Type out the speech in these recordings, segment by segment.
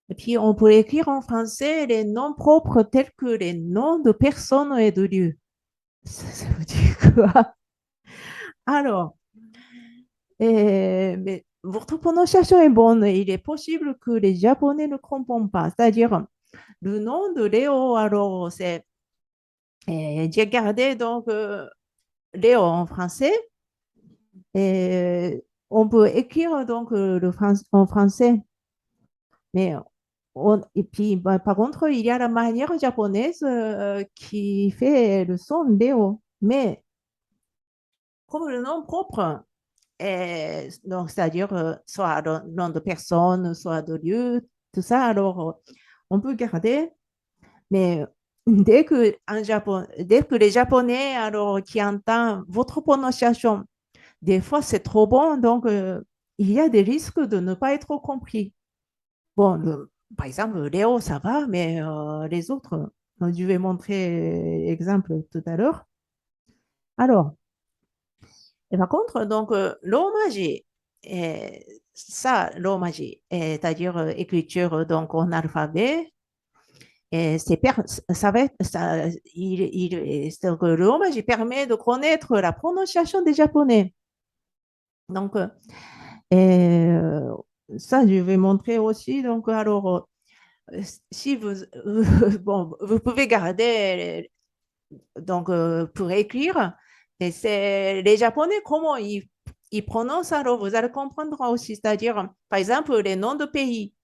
Et puis, on peut écrire en français les noms propres tels que les noms de personnes et de lieux. Ça veut dire quoi? Alors, mais votre prononciation est bonne. Il est possible que les Japonais ne comprennent pas. C'est-à-dire, le nom de Léo, alors, j'ai gardé donc Léo en français. Et on peut écrire donc en français. Mais et puis, bah, par contre, il y a la manière japonaise qui fait le son Léo. Mais comme le nom propre, donc c'est-à-dire soit le nom de personne, soit de lieu, tout ça, alors on peut garder. Mais dès que les Japonais alors qui entendent votre prononciation, des fois c'est trop bon, donc il y a des risques de ne pas être compris. Bon, par exemple, Léo, ça va, mais les autres, je vais montrer exemple tout à l'heure. Alors, et par contre, donc, l'omaji, l'omaji, c'est-à-dire écriture donc en alphabet, et ça va être, ça, donc, l'omaji permet de connaître la prononciation des Japonais. Donc, euh, ça, je vais montrer aussi. Donc, alors, si vous, bon, vous pouvez garder donc pour écrire, et c'est les Japonais comment ils prononcent alors vous allez comprendre aussi, c'est-à-dire par exemple les noms de pays.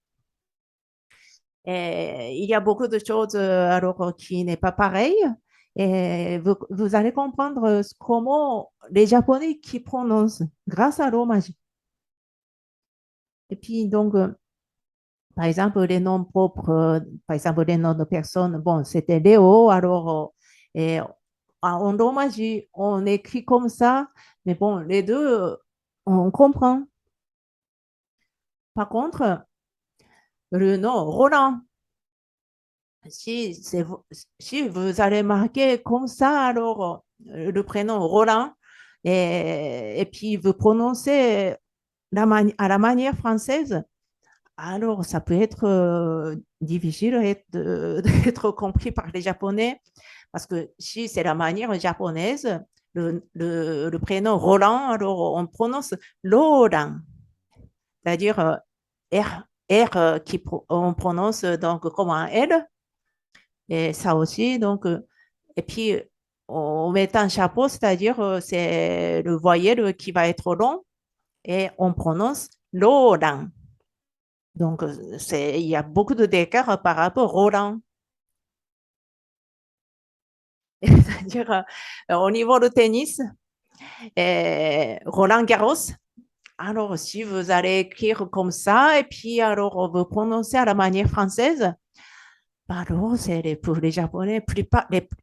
Et il y a beaucoup de choses alors qui n'est pas pareil. Et vous allez comprendre comment les Japonais qui prononcent grâce à l'hommage. Et puis donc par exemple, les noms propres, par exemple, les noms de personnes, bon, c'était Léo, alors, et en romaji, on écrit comme ça, mais bon, les deux, on comprend. Par contre, le nom Roland, si, si vous allez marquer comme ça, alors, le prénom Roland, et puis vous prononcez à la manière française, alors, ça peut être difficile d'être compris par les Japonais parce que si c'est la manière japonaise, le prénom Roland, alors on prononce Roland, c'est-à-dire R on prononce donc comme un L, et ça aussi, donc, et puis on met un chapeau, c'est-à-dire c'est le voyelle qui va être long et on prononce Roland. Donc, il y a beaucoup de d'écart par rapport au Roland. C'est-à-dire, au niveau du tennis, Roland Garros, alors si vous allez écrire comme ça, et puis alors vous prononcez à la manière française, bah, alors c'est pour les Japonais,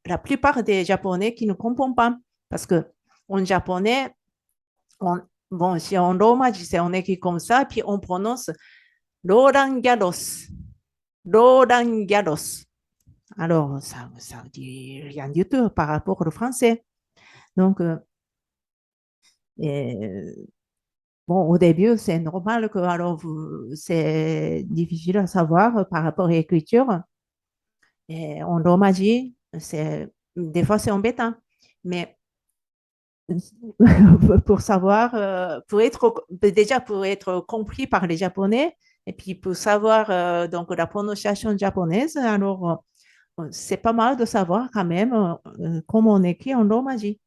la plupart des Japonais qui ne comprennent pas. Parce que en japonais, on, bon, si on romaji, c'est on écrit comme ça, puis on prononce Roland Garros. Roland Garros. Alors, ça ne dit rien du tout par rapport au français. Donc, euh, bon, au début, c'est normal que alors c'est difficile à savoir par rapport à l'écriture. Et en romaji, des fois, c'est embêtant. Mais pour savoir, déjà pour être compris par les Japonais, et puis pour savoir donc la prononciation japonaise, alors c'est pas mal de savoir quand même comment on écrit en romaji.